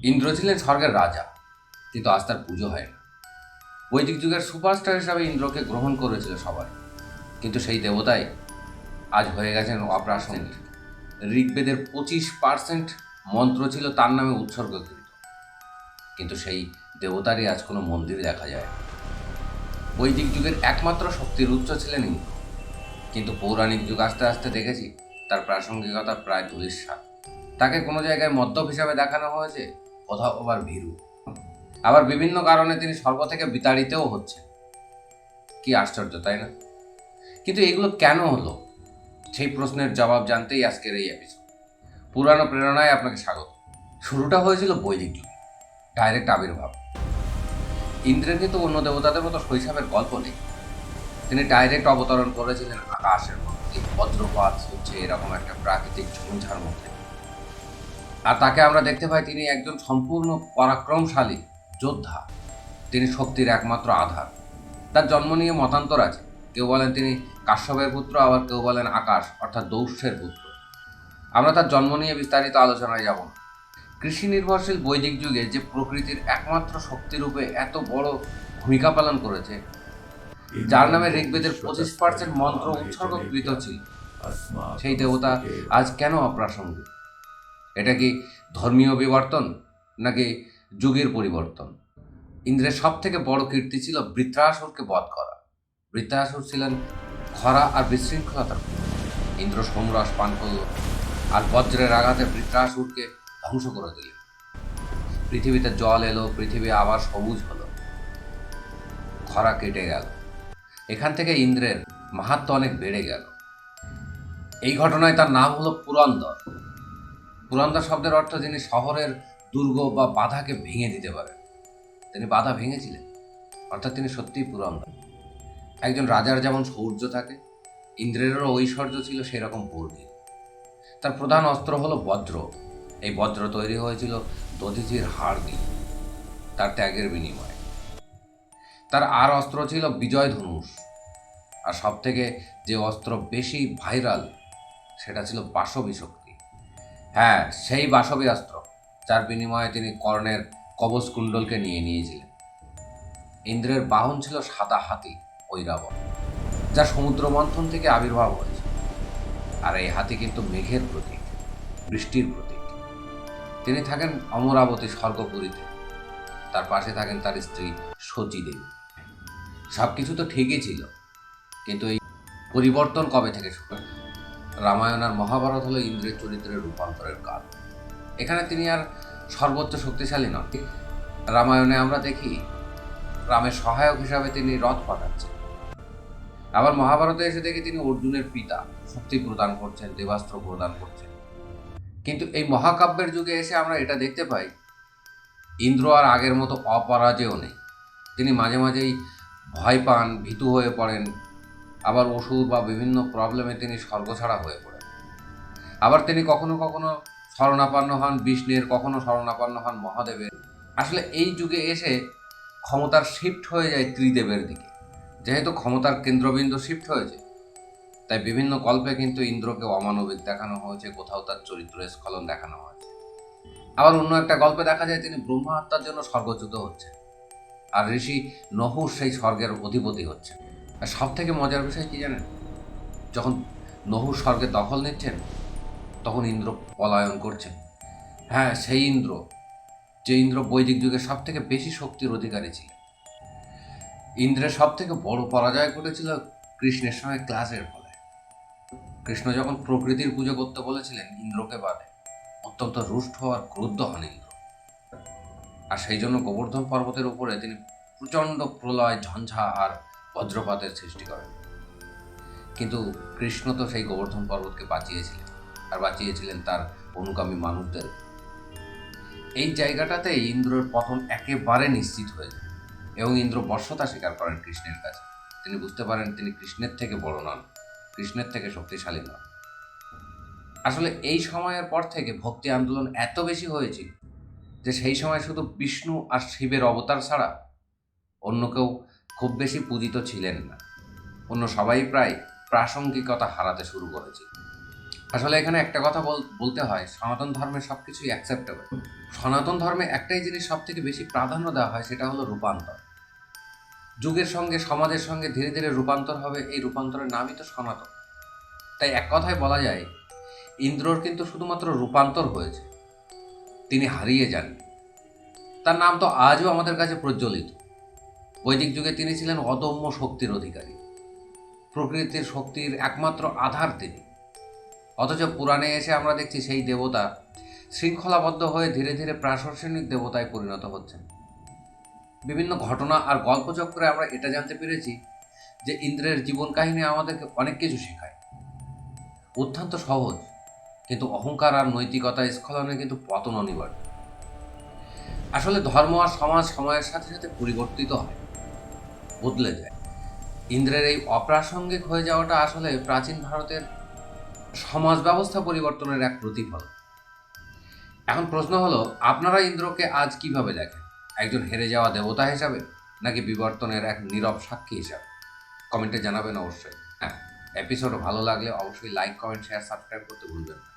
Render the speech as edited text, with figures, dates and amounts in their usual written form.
ইন্দ্র ছিলেন স্বর্গের রাজা, কিন্তু আজ তার পুজো হয় না। বৈদিক যুগের সুপারস্টার হিসাবে ইন্দ্রকে গ্রহণ করেছিল সবাই, কিন্তু সেই দেবতাই আজ হয়ে গেছেন অপ্রাসঙ্গিক। ঋগ্বেদের 25% মন্ত্র ছিল তার নামে উৎসর্গকৃত, কিন্তু সেই দেবতারই আজ কোনো মন্দির দেখা যায় না। বৈদিক যুগের একমাত্র শক্তির উৎস ছিলেন ইন্দ্র, কিন্তু পৌরাণিক যুগ আস্তে আস্তে দেখেছি তার প্রাসঙ্গিকতা প্রায় ধূলিসাৎ। তাকে কোনো জায়গায় মদ্যপ হিসাবে দেখানো হয়েছে, কোথাও আবার ভীরু, আবার বিভিন্ন কারণে তিনি স্বর্গ থেকে বিতাড়িতও হচ্ছে। কি আশ্চর্য, তাই না? কিন্তু এগুলো কেন হলো, সেই প্রশ্নের জবাব জানতেই আজকের এই এপিসোড। পুরানো প্রেরণায় আপনাকে স্বাগত। শুরুটা হয়েছিল বৈদিক যুগে, ডাইরেক্ট আবির্ভাব। ইন্দ্রের কিন্তু অন্য দেবতাদের মতো শৈশবের গল্প নেই। তিনি ডাইরেক্ট অবতরণ করেছিলেন আকাশের মধ্যে, বজ্রপাত হচ্ছে এরকম একটা প্রাকৃতিক ঝঞ্ঝার মধ্যে। আর তাকে আমরা দেখতে পাই তিনি একজন সম্পূর্ণ পরাক্রমশালী যোদ্ধা। তিনি শক্তির একমাত্র আধার। তার জন্ম নিয়ে মতান্তর আছে। কেউ বলেন তিনি কাশ্যপের পুত্র, আবার কেউ বলেন আকাশ অর্থাৎ দৌষ্যের পুত্র। আমরা তার জন্ম নিয়ে বিস্তারিত আলোচনায় যাব না। কৃষি নির্ভরশীল বৈদিক যুগে যে প্রকৃতির একমাত্র শক্তিরূপে এত বড় ভূমিকা পালন করেছে, যার নামে ঋগ্বেদের 25% মন্ত্র উৎসর্গকৃত ছিল, সেই দেবতা আজ কেন অপ্রাসঙ্গিক? এটা কি ধর্মীয় বিবর্তন, নাকি যুগের পরিবর্তন? ইন্দ্রের সব থেকে বড় কীর্তি ছিল বৃত্রাসুরকে বধ করা। বৃত্রাসুর ছিলেন খরা আর বিশৃঙ্খলতার প্রতীক। ইন্দ্র সোমরস পান করল আর বজ্রের আঘাতে বৃত্রাসুরকে ধ্বংস করে দিলেন। পৃথিবীতে জল এলো, পৃথিবী আবার সবুজ হলো, খরা কেটে গেল। এখান থেকে ইন্দ্রের মাহাত্ম্য অনেক বেড়ে গেল। এই ঘটনায় তার নাম হলো পুরন্দর। পুরন্দর শব্দের অর্থ যিনি শহরের দুর্গ বা বাধাকে ভেঙে দিতে পারেন। তিনি বাধা ভেঙেছিলেন, অর্থাৎ তিনি সত্যিই পুরন্দর। একজন রাজার যেমন শৌর্য থাকে, ইন্দ্রেরও ঐশ্বর্য ছিল সেরকম বর্ণিল। তার প্রধান অস্ত্র হলো বজ্র। এই বজ্র তৈরি হয়েছিল দধিচির হাড় দিয়ে, তার ত্যাগের বিনিময়ে। তার আর অস্ত্র ছিল বিজয় ধনুষ, আর সব থেকে যে অস্ত্র বেশি ভাইরাল সেটা ছিল বাসবী শক্তি। হ্যাঁ, সেই বাসবী অস্ত্র, যার বিনিময়ে তিনি কর্ণের কবচ কুণ্ডলকে নিয়ে নিয়েছিলেন। ইন্দ্রের বাহন ছিল সাদা হাতি, ঐরাবত, যা সমুদ্র মন্থন থেকে আবির্ভাব হয়েছে। আর এই হাতি কিন্তু মেঘের প্রতীক, বৃষ্টির প্রতীক। তিনি থাকেন অমরাবতী স্বর্গপুরীতে, তার পাশে থাকেন তার স্ত্রী সতী দেবী। সব কিছু তো ঠিকই ছিল, কিন্তু এই পরিবর্তন কবে থেকে শুরু? রামায়ণ আর মহাভারত হলো ইন্দ্রের চরিত্রের রূপান্তরের কাল। এখানে তিনি আর সর্বোচ্চ শক্তিশালী নন। রামায়ণে আমরা দেখি রামের সহায়ক হিসাবে তিনি রথ পাঠাচ্ছেন, আবার মহাভারতে এসে দেখি তিনি অর্জুনের পিতা, শক্তি প্রদান করছেন, দেবাস্ত্র প্রদান করছেন। কিন্তু এই মহাকাব্যের যুগে এসে আমরা এটা দেখতে পাই, ইন্দ্র আর আগের মতো অপরাজেয় নেই। তিনি মাঝে মাঝেই ভয় পান, ভীতু হয়ে পড়েন, আবার অসুর বা বিভিন্ন প্রবলেমে তিনি স্বর্গছাড়া হয়ে পড়েন। আবার তিনি কখনো কখনো শরণাপন্ন হন বিষ্ণুর, কখনো শরণাপন্ন হন মহাদেবের। আসলে এই যুগে এসে ক্ষমতার শিফট হয়ে যায় ত্রিদেবের দিকে। যেহেতু ক্ষমতার কেন্দ্রবিন্দু শিফট হয়েছে, তাই বিভিন্ন গল্পে কিন্তু ইন্দ্রকে অমানবিক দেখানো হয়েছে, কোথাও তার চরিত্র স্খলন দেখানো হয়েছে। আবার অন্য একটা গল্পে দেখা যায় তিনি ব্রহ্মা হত্যার জন্য স্বর্গচ্যুত হচ্ছে, আর ঋষি নহুষ সেই স্বর্গের অধিপতি হচ্ছে। আর সব থেকে মজার বিষয় কি জানেন? যখন নহুষ স্বর্গের দখল নিচ্ছেন, তখন ইন্দ্র পলায়ন করছেন। হ্যাঁ, সেই ইন্দ্র, যে ইন্দ্র বৈদিক যুগে সব থেকে বেশি শক্তির অধিকারী ছিলেন। ইন্দ্রের সব থেকে বড় পরাজয় ঘটেছিল কৃষ্ণের সঙ্গে ক্লাসের ফলে। কৃষ্ণ যখন প্রকৃতির পুজো করতে বলেছিলেন ইন্দ্রকে বাদে, অত্যন্ত রুষ্ট আর ক্রুদ্ধ হন ইন্দ্র। আর সেই জন্য গোবর্ধন পর্বতের উপরে তিনি প্রচণ্ড প্রলয়, ঝঞ্ঝা আর বজ্রপাতের সৃষ্টি করেন। কিন্তু কৃষ্ণ তো সেই গোবর্ধন পর্বতকে বাঁচিয়েছিলেন, আর বাঁচিয়েছিলেন তার অনুগামী মানুষদের। এই জায়গাটাতে ইন্দ্রের পতন একেবারে নিশ্চিত হয়ে যায়, এবং ইন্দ্র বশ্যতা স্বীকার করেন কৃষ্ণের কাছে। তিনি বুঝতে পারেন তিনি কৃষ্ণের থেকে বড় নন, কৃষ্ণের থেকে শক্তিশালী নন। আসলে এই সময়ের পর থেকে ভক্তি আন্দোলন এত বেশি হয়েছিল যে সেই সময় শুধু বিষ্ণু আর শিবের অবতার ছাড়া অন্য কেউ খুব বেশি পূজিত ছিলেন না। অন্য সবাই প্রায় প্রাসঙ্গিকতা হারাতে শুরু করেছিল। আসলে এখানে একটা কথা বলতে হয়, সনাতন ধর্মে সব কিছুই অ্যাকসেপ্টেবল। সনাতন ধর্মে একটাই জিনিস সব থেকে বেশি প্রাধান্য দেওয়া হয়, সেটা হলো রূপান্তর। যুগের সঙ্গে সমাজের সঙ্গে ধীরে ধীরে রূপান্তর হবে, এই রূপান্তরের নামই তো সনাতন। তাই এক কথায় বলা যায়, ইন্দ্রর কিন্তু শুধুমাত্র রূপান্তর হয়েছে, তিনি হারিয়ে যাননি। তার নাম তো আজও আমাদের কাছে প্রজ্বলিত। বৈদিক যুগে তিনি ছিলেন অদম্য শক্তির অধিকারী, প্রকৃতির শক্তির একমাত্র আধার তিনি। অথচ পুরাণে এসে আমরা দেখছি সেই দেবতা শৃঙ্খলাবদ্ধ হয়ে ধীরে ধীরে প্রাশাসনিক দেবতায় পরিণত হচ্ছেন। বিভিন্ন ঘটনা আর গল্পচক্রে আমরা এটা জানতে পেরেছি যে ইন্দ্রের জীবন কাহিনী আমাদেরকে অনেক কিছু শেখায়। অত্যন্ত সহজ, কিন্তু অহংকার আর নৈতিকতা স্খলনে কিন্তু পতন অনিবার্য। আসলে ধর্ম আর সমাজ সময়ের সাথে সাথে পরিবর্তিত হয়, বদলে যায়। ইন্দ্রের এই অপ্রাসঙ্গিক হয়ে যাওয়াটা আসলে প্রাচীন ভারতের সমাজ ব্যবস্থা পরিবর্তনের এক প্রতিফলন। এখন প্রশ্ন হলো, আপনারা ইন্দ্রকে আজ কিভাবে দেখেন? একজন হেরে যাওয়া দেবতা হিসাবে, নাকি বিবর্তনের এক নীরব সাক্ষী হিসাবে? কমেন্টে জানাবেন অবশ্যই। হ্যাঁ, এপিসোড ভালো লাগলে অবশ্যই লাইক, কমেন্ট, শেয়ার, সাবস্ক্রাইব করতে ভুলবেন না।